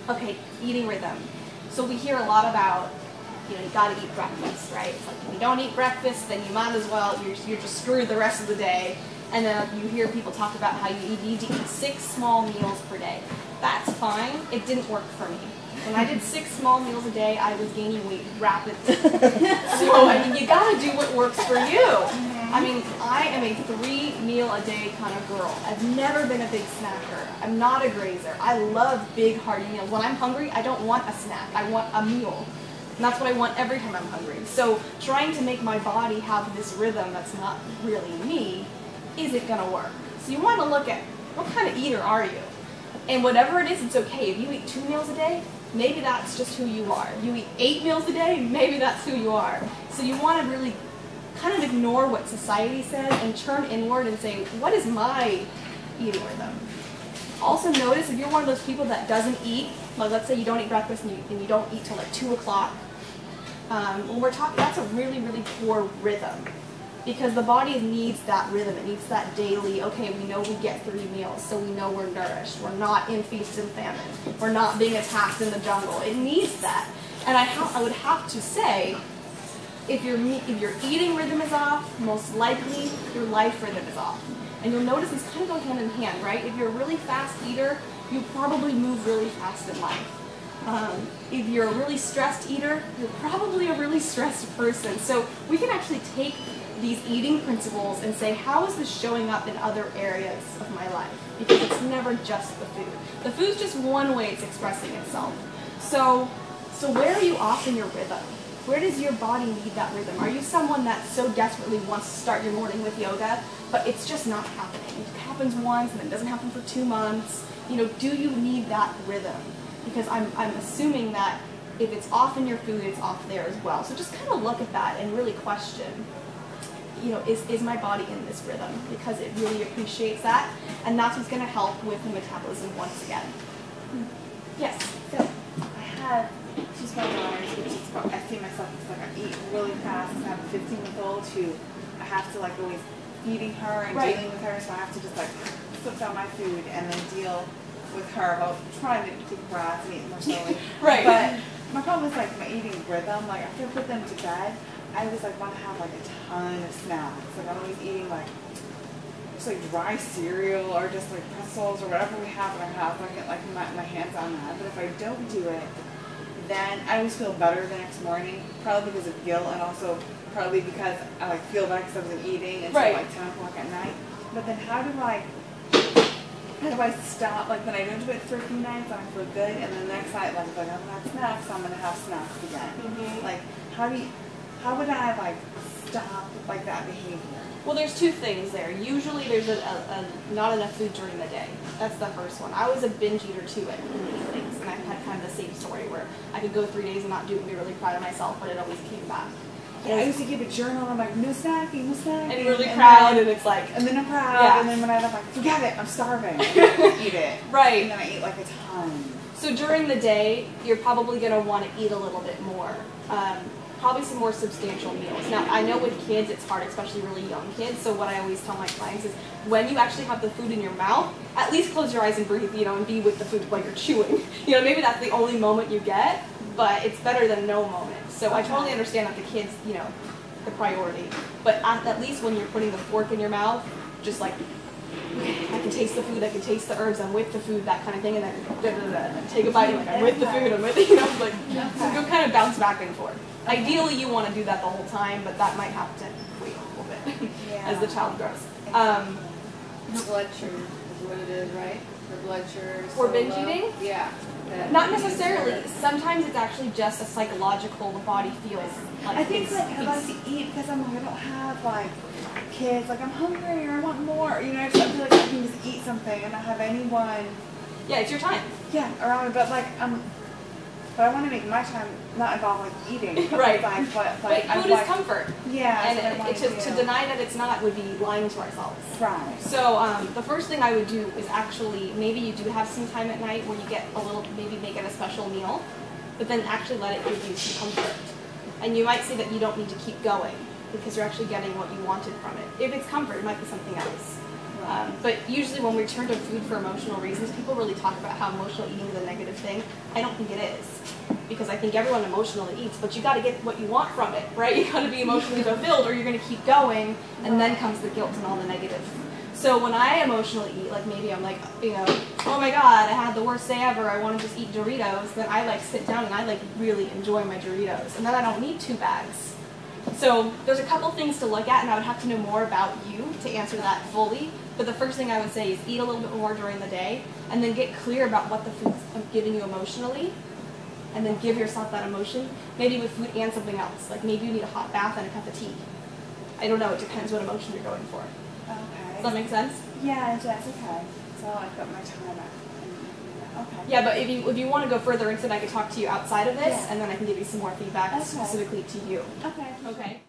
Okay, eating rhythm. So we hear a lot about, you know, you gotta eat breakfast, right? It's like if you don't eat breakfast, then you might as well, you're just screwed the rest of the day. And then you hear people talk about how you need to eat 6 small meals per day. That's fine. It didn't work for me. When I did 6 small meals a day, I was gaining weight rapidly. So, I mean, you gotta do what works for you. I mean, I am a 3 meal a day kind of girl. I've never been a big snacker. I'm not a grazer. I love big hearty meals. When I'm hungry, I don't want a snack. I want a meal. And that's what I want every time I'm hungry. So trying to make my body have this rhythm that's not really me isn't gonna work. So you want to look at what kind of eater are you? And whatever it is, it's okay. If you eat 2 meals a day, maybe that's just who you are. You eat 8 meals a day, maybe that's who you are. So you want to really kind of ignore what society says and turn inward and say, what is my eating rhythm? Also notice if you're one of those people that doesn't eat, like let's say you don't eat breakfast and you don't eat till like 2 o'clock, when we're talking, that's a really, really poor rhythm. Because the body needs that rhythm. It needs that daily, okay, we know we get 3 meals, so we know we're nourished. We're not in feast and famine. We're not being attacked in the jungle. It needs that. And I would have to say, if your eating rhythm is off, most likely your life rhythm is off. And you'll notice these kind of go hand in hand, right? If you're a really fast eater, you probably move really fast in life. If you're a really stressed eater, you're probably a really stressed person. So we can actually take these eating principles and say, how is this showing up in other areas of my life? Because it's never just the food. The food's just one way it's expressing itself. So where are you off in your rhythm? Where does your body need that rhythm? Are you someone that so desperately wants to start your morning with yoga, but it's just not happening? It happens once and then it doesn't happen for 2 months. You know, do you need that rhythm? Because I'm assuming that if it's off in your food, it's off there as well. So just kind of look at that and really question, you know, is my body in this rhythm? Because it really appreciates that, and that's what's going to help with the metabolism once again. Yes? So, I have 2 small daughters, which is, I see myself as like I eat really fast. I have a 15-month-old who I have to like always feeding her and dealing with her, so I have to just like slip down my food and then deal with her while trying to take breaths and eat more slowly. Right. But my problem is like my eating rhythm. Like after I put them to bed, I always like want to have like a ton of snacks. Like I'm always eating like just like dry cereal or just like pretzels or whatever we have in our house. I get like my hands on that. But if I don't do it, then I always feel better the next morning. Probably because of guilt and also probably because I like feel better because I wasn't eating until like 10 o'clock at night. But then how do I stop, like when I don't do it for a few nights and I feel good, and then the next night, like if I haven't had snacks, I'm going to have snacks again. Like, how would I like stop like that behavior? Well, there's 2 things there. Usually there's not enough food during the day. That's the first one. I was a binge eater too in the evenings, and I've had kind of the same story where I could go 3 days and not do it and be really proud of myself, but it always came back. Yeah, I used to keep a journal, and I'm like, no snacking, no snacking. And you're really proud, and it's like... And then I'm proud, and then when I'm like, forget it, I'm starving. Eat it. Right. And then I eat like a ton. So during the day, you're probably going to want to eat a little bit more. Probably some more substantial meals. Now, I know with kids, it's hard, especially really young kids, so what I always tell my clients is, when you actually have the food in your mouth, at least close your eyes and breathe, you know, and be with the food while you're chewing. You know, maybe that's the only moment you get, but it's better than no moment. So I totally understand that the kids, you know, the priority. But at least when you're putting the fork in your mouth, just like, I can taste the food, I can taste the herbs, I'm with the food, that kind of thing, and then take a bite, and like, I'm with the food, I'm with it, you know, like, so you'll kind of bounce back and forth. Ideally, you want to do that the whole time, but that might have to wait a little bit as the child grows. The blood sugar is what it is, right? The blood sugar is For so binge low. eating? Yeah. Not necessarily. Sometimes it's actually just a psychological, the body feels like I think it's, like I like to eat because I'm like, I don't have like kids, like I'm hungry or I want more, you know, I just feel like I can just eat something and not have anyone. Yeah, it's your time. Yeah, around me, but like but I want to make my time not involve like eating. Right. Like, but food is comfort. Yeah. And to deny that it's not would be lying to ourselves. Right. So the first thing I would do is actually, maybe you do have some time at night where you get a little, maybe make it a special meal, but then actually let it give you some comfort. And you might see that you don't need to keep going because you're actually getting what you wanted from it. If it's comfort, it might be something else. But usually when we turn to food for emotional reasons, people really talk about how emotional eating is a negative thing. I don't think it is. Because I think everyone emotionally eats, but you got to get what you want from it, right? You got to be emotionally fulfilled or you're going to keep going, and then comes the guilt and all the negative. So when I emotionally eat, like maybe I'm like, you know, oh my god, I had the worst day ever, I want to just eat Doritos, then I like sit down and I like really enjoy my Doritos, and then I don't need 2 bags. So there's a couple things to look at, and I would have to know more about you to answer that fully. But the first thing I would say is eat a little bit more during the day, and then get clear about what the food's giving you emotionally, and then give yourself that emotion, maybe with food and something else. Like maybe you need a hot bath and a cup of tea. I don't know, it depends what emotion you're going for. Okay. Does that make sense? Yeah, it does. Okay. So I put my time out. Okay. Yeah, but if you want to go further into it, I could talk to you outside of this, Yeah. and then I can give you some more feedback Okay. specifically to you. Okay. Okay.